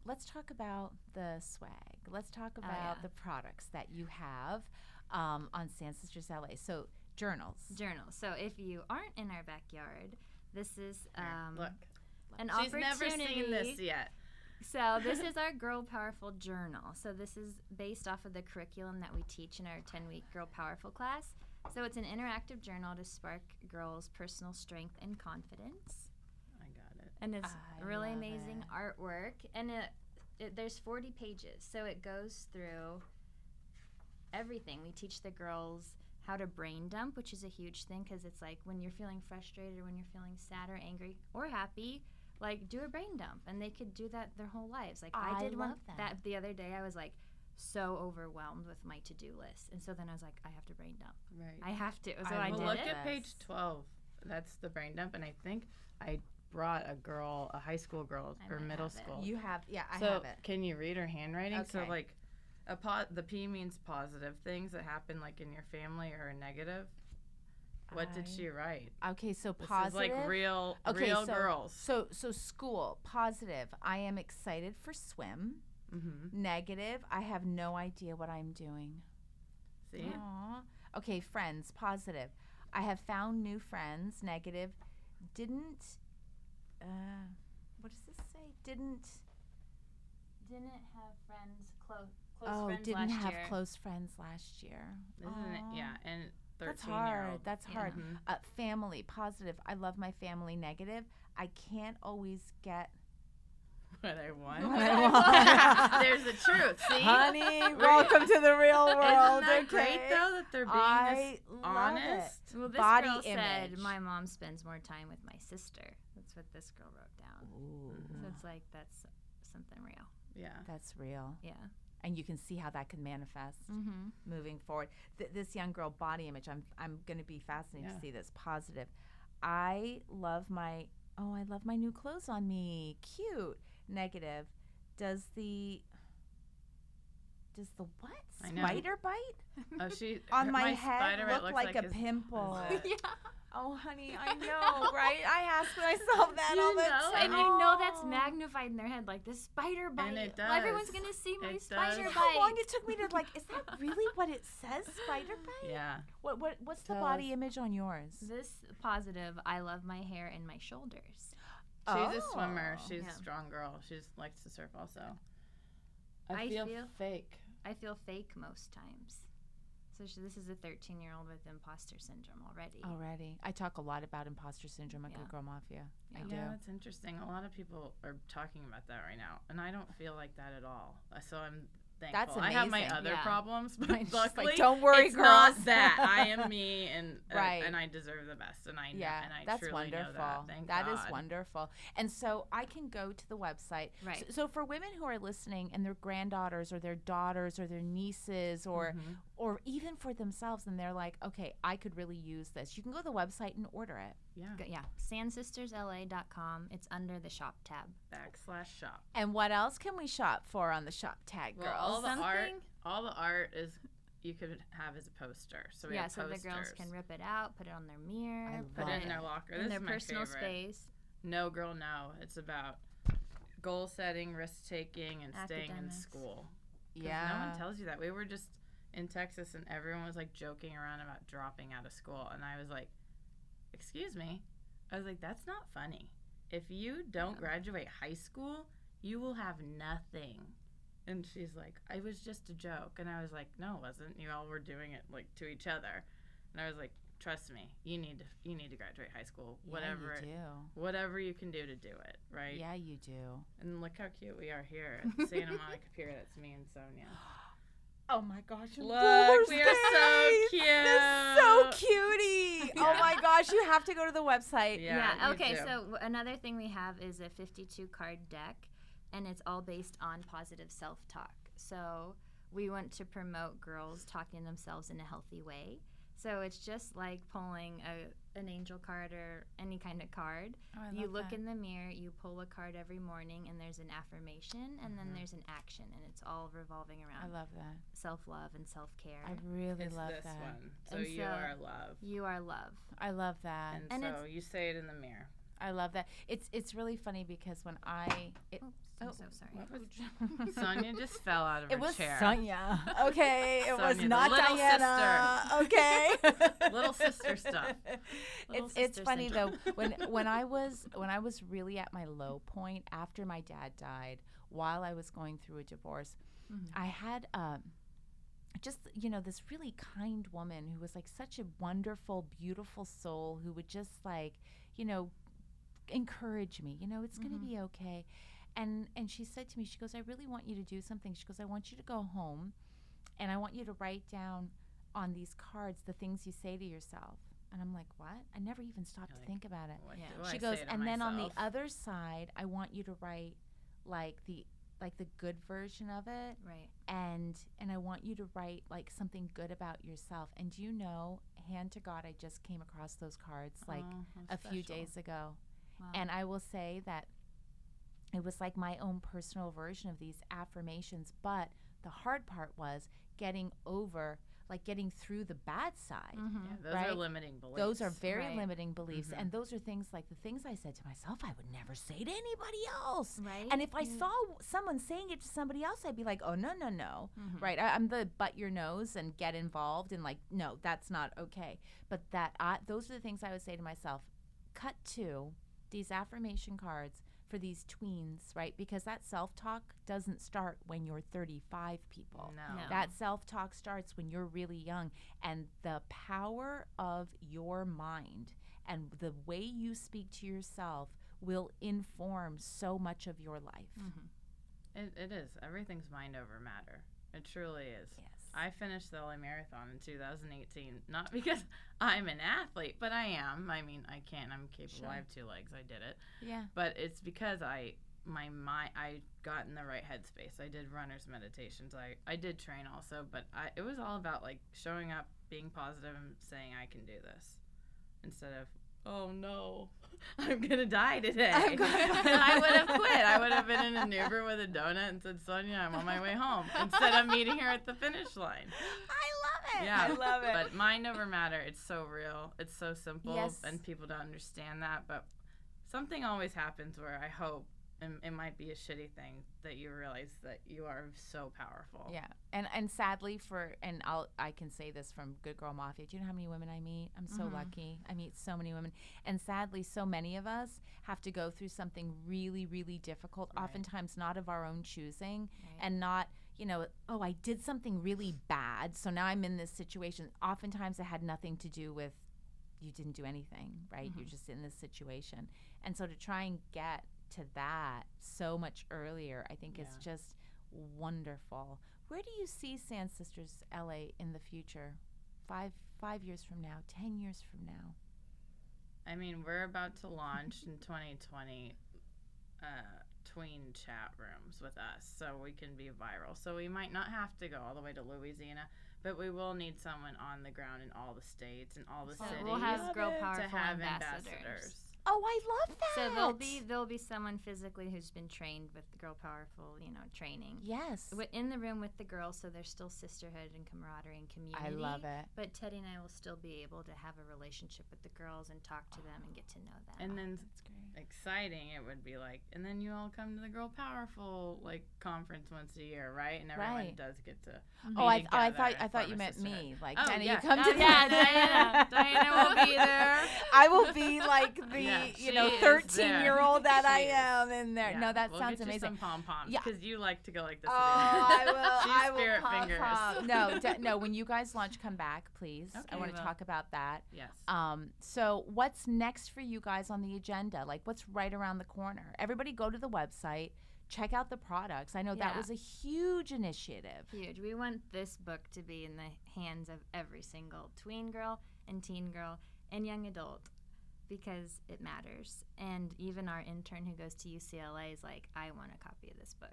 Let's talk about the swag. Let's talk about the products that you have on Sand Sisters LA. So journals. So if you aren't in our backyard, this is Look, an she's opportunity. never seen this yet. So this is our Girl Powerful Journal. So this is based off of the curriculum that we teach in our 10-week Girl Powerful class. So it's an interactive journal to spark girls' personal strength and confidence. I got it. And it's really amazing artwork. And there's 40 pages. So it goes through everything. We teach the girls how to brain dump, which is a huge thing because it's like when you're feeling frustrated or when you're feeling sad or angry or happy, like, do a brain dump, and they could do that their whole lives. Like, I did one that the other day. I was like so overwhelmed with my to-do list, and so then I was like, I have to brain dump. Right. I have to. So I did look it. at page 12. That's the brain dump, and I think I brought a high school girl or middle school. You have, I so have it. Can you read her handwriting? Okay. So like, the P means positive things that happen like in your family or a negative. What did she write? Okay, so This positive. is like real girls. So school, positive. I am excited for swim. Negative. I have no idea what I'm doing. See? Aww. Okay, friends, positive. I have found new friends. Negative. Didn't. What does this say? Didn't have friends close friends didn't have close friends last year. Isn't it? Yeah, and 13-year-old. That's hard. That's hard. Family, positive. I love my family. Negative. I can't always get what I want. what I want. There's the truth. See, honey, welcome to the real world. Isn't that great though that they're being this honest? Well, this Body girl image. said my mom spends more time with my sister. That's what this girl wrote down. Ooh. So it's like that's something real. Yeah, that's real. Yeah. And you can see how that could manifest moving forward. This young girl body image, I'm going to be fascinated to see this. Positive. I love my new clothes on me. Cute. Negative. Does the what? Spider bite? Oh, she on my head spider look like a his pimple. Yeah. Oh, honey, I know, right? I ask myself that all the time. And you know that's magnified in their head, like this spider bite. And it does. Everyone's gonna see my spider bite. How long it took me to is that really what it says, spider bite? Yeah. What's the body image on yours? This positive, I love my hair and my shoulders. She's a swimmer. She's a strong girl. She likes to surf also. I feel fake. I feel fake most times. So this is a 13-year-old with imposter syndrome already. I talk a lot about imposter syndrome at Girl Mafia. I do. Yeah, that's interesting. A lot of people are talking about that right now, and I don't feel like that at all. So I'm thankful. That's amazing. I have my other problems, but luckily, like, don't worry, it's girls. not that. I am me, and and I deserve the best, and I know, and I that's truly wonderful. know that. Thank That God. is wonderful. And so I can go to the website. Right. So for women who are listening, and their granddaughters or their daughters or their nieces or even for themselves, and they're like, okay, I could really use this. You can go to the website and order it. Yeah. SandSistersLA.com. It's under the shop tab. /shop. And what else can we shop for on the shop tag, girls? All the art is you could have as a poster. So we Yeah, have so posters. the girls can rip it out, put it on their mirror, Put it in their locker. in This their is my personal favorite. space. No Girl No. It's about goal setting, risk taking, and staying in Academics. school. 'Cause Yeah. no one tells you that. We were just in Texas, and everyone was like joking around about dropping out of school, and I was like, excuse me. I was like, that's not funny. If you don't graduate high school, you will have nothing. And she's like, it was just a joke. And I was like, no, it wasn't. You all were doing it like to each other. And I was like, trust me, you need to graduate high school. Whatever Yeah, you do. whatever you can do to do it, right? Yeah, you do. And look how cute we are here at Santa Monica Pier. That's me and Sonya. Oh my gosh! Look, we are so cute. That's so cutie. Oh my gosh! You have to go to the website. Yeah. you Okay. do. So another thing we have is a 52 card deck, and it's all based on positive self-talk. So we want to promote girls talking to themselves in a healthy way. So it's just like pulling an angel card or any kind of card. Oh, I You love look that. in the mirror, you pull a card every morning, and there's an affirmation, and then there's an action, and it's all revolving I around love that. self-love and self-care. I really It's love this that. one. So And you so- are love. You are love. I love that. And, And so you say it in the mirror. I love that. It's really funny because when Oops, I'm Oh. so sorry. What was Sonya just fell out of it her was chair. Sonya. Okay, it was Sonya, the not little Diana. Okay. Little sister stuff. Little It's sister funny syndrome. though when I was really at my low point after my dad died, while I was going through a divorce, I had just this really kind woman who was like such a wonderful, beautiful soul who would just like encourage me. It's going to be okay. And she said to me, she goes, I really want you to do something. She goes, I want you to go home and I want you to write down on these cards the things you say to yourself. And I'm like, what? I never even stopped to think about it. What Yeah. do I She goes, say to and then on the myself? other side, I want you to write like the good version of it, Right. and I want you to write like something good about yourself. And do you know, hand to God, I just came across those cards like how a few special. days ago. Wow. And I will say that it was like my own personal version of these affirmations. But the hard part was getting through the bad side. Mm-hmm. Yeah, those Right? are limiting beliefs. Those are very Right. limiting beliefs. Mhm. And those are things like the things I said to myself, I would never say to anybody else. Right. And if I saw someone saying it to somebody else, I'd be like, oh, no. Mhm. Right? I'm the butt your nose and get involved and like, no, that's not okay. But those are the things I would say to myself. Cut to these affirmation cards for these tweens, right? Because that self-talk doesn't start when you're 35 people. No. No. That self-talk starts when you're really young. And the power of your mind and the way you speak to yourself will inform so much of your life. Mm-hmm. It is. Everything's mind over matter. It truly is. Yes. I finished the LA Marathon in 2018, not because I'm an athlete, but I am. I mean, I can. I'm capable. Sure. I have 2 legs. I did it. Yeah. But it's because I got in the right headspace. I did runner's meditations. I did train also, but it was all about like showing up, being positive, and saying I can do this, instead of oh no, I'm gonna die today. I'm gonna- I would have quit. I would have been in an Uber with a donut and said, Sonya, I'm on my way home, instead of meeting her at the finish line. I love it. Yeah, I love it. But mind over matter, it's so real. It's so simple, Yes. and people don't understand that. But something always happens where I hope, and it might be a shitty thing, that you realize that you are so powerful. Yeah, and sadly I can say this from Good Girl Mafia. Do you know how many women I meet? I'm so lucky. I meet so many women, and sadly, so many of us have to go through something really, really difficult. Right. Oftentimes, not of our own choosing, Right. and not oh, I did something really bad, so now I'm in this situation. Oftentimes, it had nothing to do with you didn't do anything, right? You're just in this situation, and so to try and get to that so much earlier, I think is Yeah. just wonderful. Where do you see Sand Sisters LA in the future? 5 years from now, 10 years from now? I mean, we're about to launch in 2020 tween chat rooms with us, so we can be viral. So we might not have to go all the way to Louisiana, but we will need someone on the ground in all the states and all the So cities we'll have Girl to Powerful have ambassadors. Oh, I love that. So there'll be someone physically who's been trained with Girl Powerful, training. Yes. In the room with the girls, so there's still sisterhood and camaraderie and community. I love it. But Teddy and I will still be able to have a relationship with the girls and talk to them and get to know them. And then That's great. exciting, it would be like, and then you all come to the Girl Powerful conference once a year, right? And everyone Right. does get to. Oh, I together thought and you form a meant sisterhood. me. Like, Oh, Diana, yeah. you come to Yeah, Diana will be there. I will be like the Yeah, she is 13-year-old that I She is. am in there. Yeah, No, that we'll sounds get you amazing. some pom poms Yeah. because you like to go like this. Oh, I will. She's I will spirit pop, fingers. pop. No. When you guys launch, come back, please. I Okay, want to well. talk about that. Yes. So what's next for you guys on the agenda? Like, what's right around the corner? Everybody, go to the website. Check out the products. I know that Yeah. was a huge initiative. Huge. We want this book to be in the hands of every single tween girl and teen girl and young adult because it matters. And even our intern who goes to UCLA is like, I want a copy of this book.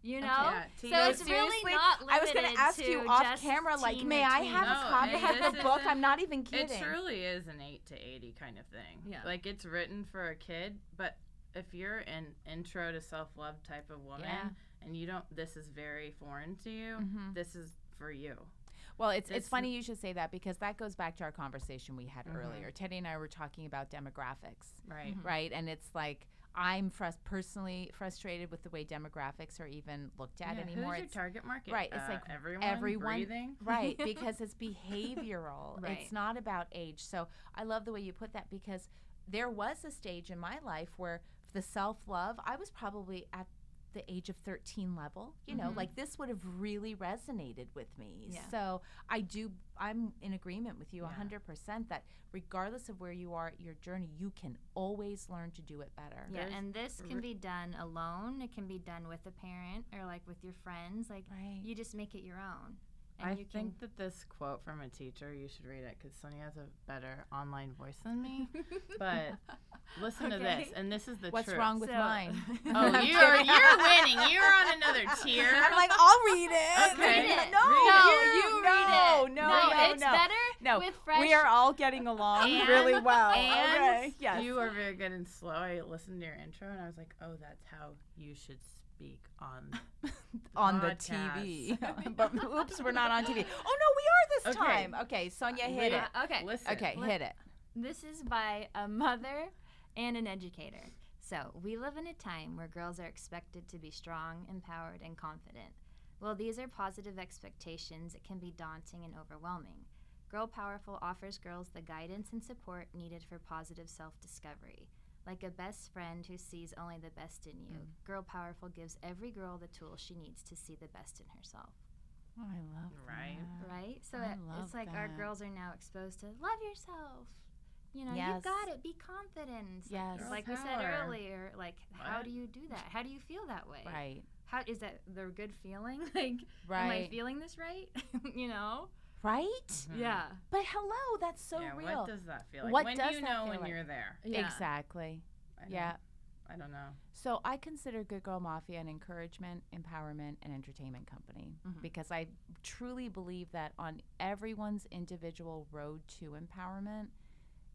You know? Yeah, So teen- it's really seriously, not I was going to ask you just off camera, like, teen may and I tween. have a No, copy and of the this book? isn't- I'm not even kidding. It truly is an 8 to 80 kind of thing. Yeah. Like it's written for a kid, but if you're an intro to self-love type of woman Yeah. and you don't, this is very foreign to you, Mhm. this is for you. Well, it's It's- funny you should say that because that goes back to our conversation we had Mhm. earlier. Teddy and I were talking about demographics, Right. right? And it's like I'm personally frustrated with the way demographics are even looked at Yeah, anymore. Who's your It's target market? right, it's like everyone breathing. right, because it's behavioral. Right. It's not about age. So I love the way you put that because there was a stage in my life where the self-love, I was probably at the age of 13 level, like this would have really resonated with me. Yeah. So I'm in agreement with you Yeah. 100% that regardless of where you are at your journey, you can always learn to do it better. Yeah, and this can be done alone. It can be done with a parent or like with your friends. Like Right. you just make it your own. And I you can think that this quote from a teacher, you should read it because Sonia has a better online voice than me. But listen to Okay. this, and this is the What's truth. wrong with So- mine? Oh, you're winning. You're on another tier. I'm like, I'll read it. Okay. Read it. No, you read it. No, it's better No, with fresh. we are all getting along And- really well. And okay. Yes. you are very good and slow. I listened to your intro and I was like, oh, that's how you should speak on on the podcast. TV. But oops, we're not on TV. Oh no, we are this Okay. time. Okay, Sonia, hit it. Okay. Listen. Okay, hit it. This is by a mother and an educator. So, we live in a time where girls are expected to be strong, empowered, and confident. While these are positive expectations, it can be daunting and overwhelming. Girl Powerful offers girls the guidance and support needed for positive self-discovery. Like a best friend who sees only the best in you, Girl Powerful gives every girl the tools she needs to see the best in herself. Oh, I love Right. that. Right? So I it's love like our that. girls are now exposed to love yourself. You Yes. got it. Be confident. Yes. Girl Like we said power. earlier, like how What? do you do that? How do you feel that way? Right. How is that the good feeling? Like, Right. am I feeling this right? you know? Right? Mhm. Yeah. But hello, that's so yeah, real. what does that feel like? What when does do you that know feel when like? you're there? Exactly. Yeah. I don't know. So I consider Good Girl Mafia an encouragement, empowerment, and entertainment company because I truly believe that on everyone's individual road to empowerment,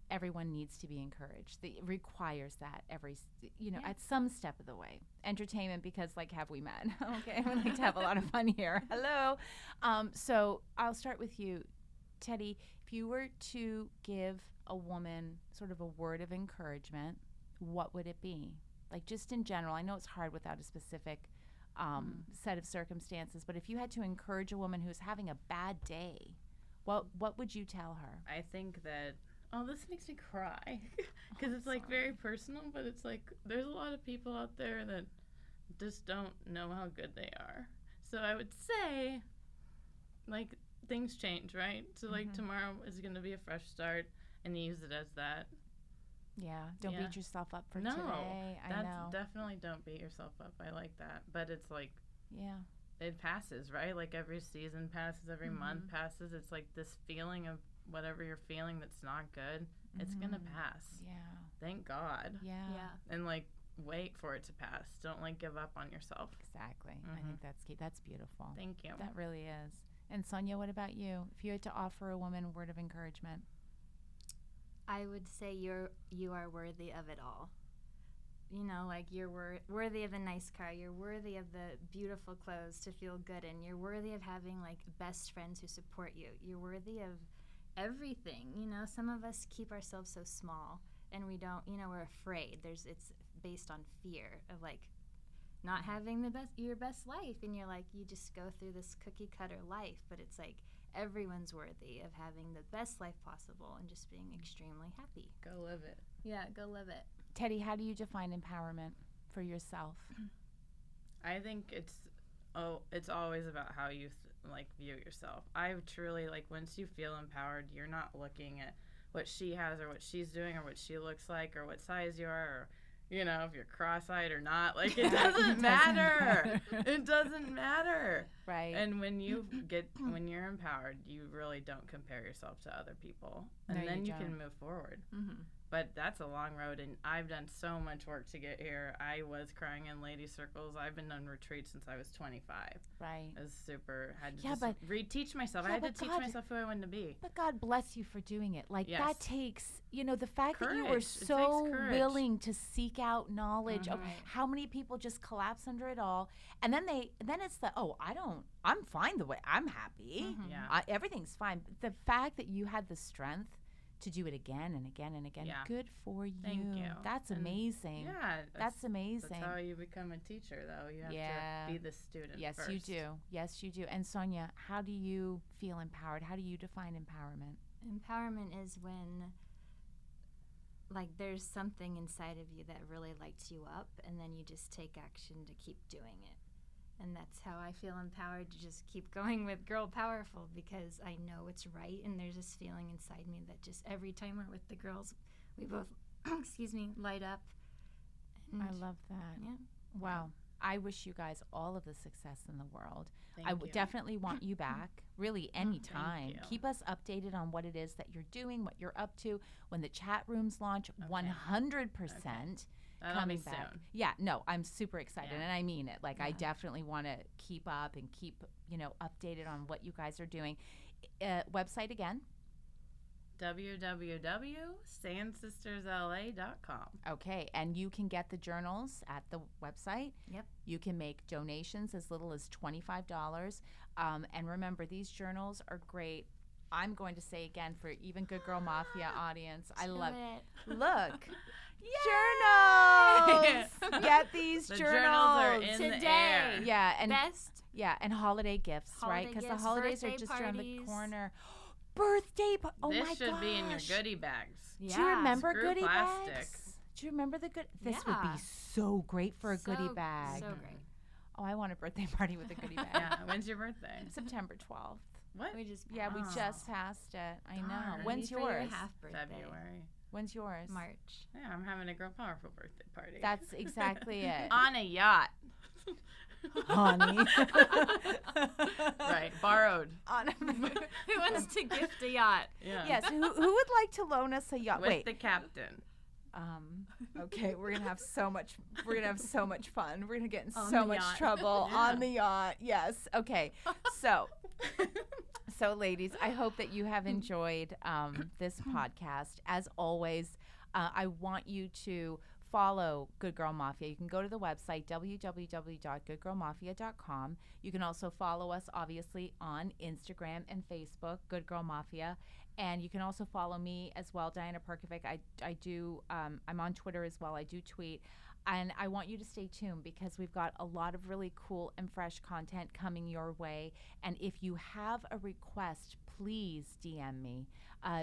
everyone needs to be encouraged. It requires that at some step of the way. Entertainment because, like, have we met? Okay, we like to have a lot of fun here. Hello. So I'll start with you, Teddy. If you were to give a woman sort of a word of encouragement, what would it be? Like, just in general, I know it's hard without a specific set of circumstances, but if you had to encourage a woman who's having a bad day, what would you tell her? I think that, this makes me cry because it's like very personal, but it's like there's a lot of people out there that just don't know how good they are. So I would say, like, things change, right? So like tomorrow is going to be a fresh start and use it as that. Yeah, don't beat yourself up for No, today. I that's know. definitely don't beat yourself up. I like that. But it's like, Yeah. it passes, right? Like every season passes, every month passes. It's like this feeling of whatever you're feeling that's not good, it's going to pass. Yeah. Thank God. Yeah. And like wait for it to pass. Don't like give up on yourself. Exactly. I think that's key. That's beautiful. Thank you. That really is. And Sonia, what about you? If you had to offer a woman a word of encouragement? I would say you are worthy of it all. You know, like you're worthy of a nice car. You're worthy of the beautiful clothes to feel good in. You're worthy of having like best friends who support you. You're worthy of everything. You know, some of us keep ourselves so small and we don't, you know, we're afraid. It's based on fear of like not having your best life, and you're like, you just go through this cookie cutter life, but it's like everyone's worthy of having the best life possible and just being extremely happy. Go live it. Yeah, go live it. Teddy, how do you define empowerment for yourself? I think it's always about how you view yourself. I truly once you feel empowered, you're not looking at what she has or what she's doing or what she looks like or what size you are or you know, if you're cross-eyed or not, like it doesn't matter. It doesn't matter. Right. And when you're empowered, you really don't compare yourself to other people, and No, then you you can don't. move forward. Mm-hmm. But that's a long road, and I've done so much work to get here. I was crying in lady circles. I've been on retreat since I was 25. Right. I was had to Yeah, just but- reteach myself. yeah, I had to but teach God- myself who I wanted to be. But God bless you for doing it. Like Yes. that takes, you know, the fact that you were Courage. It takes so courage. willing to seek out knowledge of Mhm. how many people just collapse under it all, and then it's I'm fine the way I'm happy. Mhm. Yeah. Everything's fine. But the fact that you had the strength to do it again and again and again, Yeah. good for you. Thank you. That's And amazing. Yeah. That's amazing. That's how you become a teacher, though. You have Yeah. to be the student Yes, first. you do. Yes, you do. And Sonya, how do you feel empowered? How do you define empowerment? Empowerment is when like there's something inside of you that really lights you up, and then you just take action to keep doing it. And that's how I feel empowered to just keep going with Girl Powerful, because I know it's right, and there's this feeling inside me that just every time we're with the girls, we both, light up. And I love that. Yeah. Wow. I wish you guys all of the success in the world. Thank I you. would definitely want you back, really anytime. you. Keep us updated on what it is that you're doing, what you're up to. When the chat rooms launch, 100% That'll coming be back. soon. Yeah, no, I'm super excited, Yeah. and I mean it. Like, I Yeah. definitely want to keep up and keep, updated on what you guys are doing. Website again? www.sandsistersla.com. Okay, and you can get the journals at the website. Yep. You can make donations as little as $25. And remember, these journals are great. I'm going to say again for even Good Girl Mafia audience, I Do love it. Look, journals. Get these The journals. journals are in the Today. air. Yeah, and Best. and holiday gifts, right? Holiday Because the gifts, holidays are birthday just around the parties. corner. Birthday! Oh this my should be in your gosh. goodie bags. Yeah. Do you remember Screw goodie plastic. bags? Do you remember the good? This would Yeah. be so great for a goodie So- bag. So great. Oh, I want a birthday party with a goodie bag. Yeah. When's your birthday? September 12th. What? We just Yeah, we passed. just passed it. I know. Darn. When's Maybe for your yours? half birthday. February. When's yours? March. Yeah, I'm having a Girl Powerful birthday party. That's exactly it. on a yacht. Honey. Right. Borrowed. On a- Who wants to gift a yacht? Yeah. yes, who would like to loan us a yacht? With Wait. the captain. Okay, we're gonna have so much fun. We're gonna get in On so the much yacht. trouble Yeah. on the yacht. Yes. Okay. So ladies, I hope that you have enjoyed this podcast. As always, I want you to follow Good Girl Mafia. You can go to the website www.goodgirlmafia.com. You can also follow us obviously on Instagram and Facebook, Good Girl Mafia. And you can also follow me as well, Diana Perkovic. I do, I'm on Twitter as well. I do tweet. And I want you to stay tuned because we've got a lot of really cool and fresh content coming your way. And if you have a request, please DM me.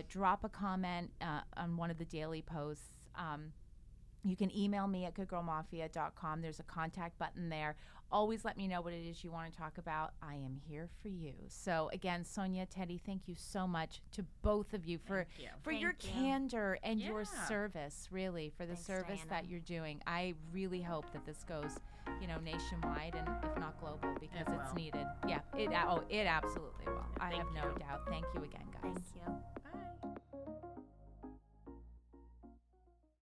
Drop a comment on one of the daily posts. You can email me at goodgirlmafia.com. There's a contact button there. Always let me know what it is you want to talk about. I am here for you. So again, Sonya, Teddy, thank you so much to both of you for Thank you. your Thank you. candor and your Yeah. service, really, for the Thanks, service Diana. that you're doing. I really hope that this goes, nationwide and if not global because It it's will. needed. Yeah, it absolutely will. I Thank have no you. doubt. Thank you again, guys. Thank you.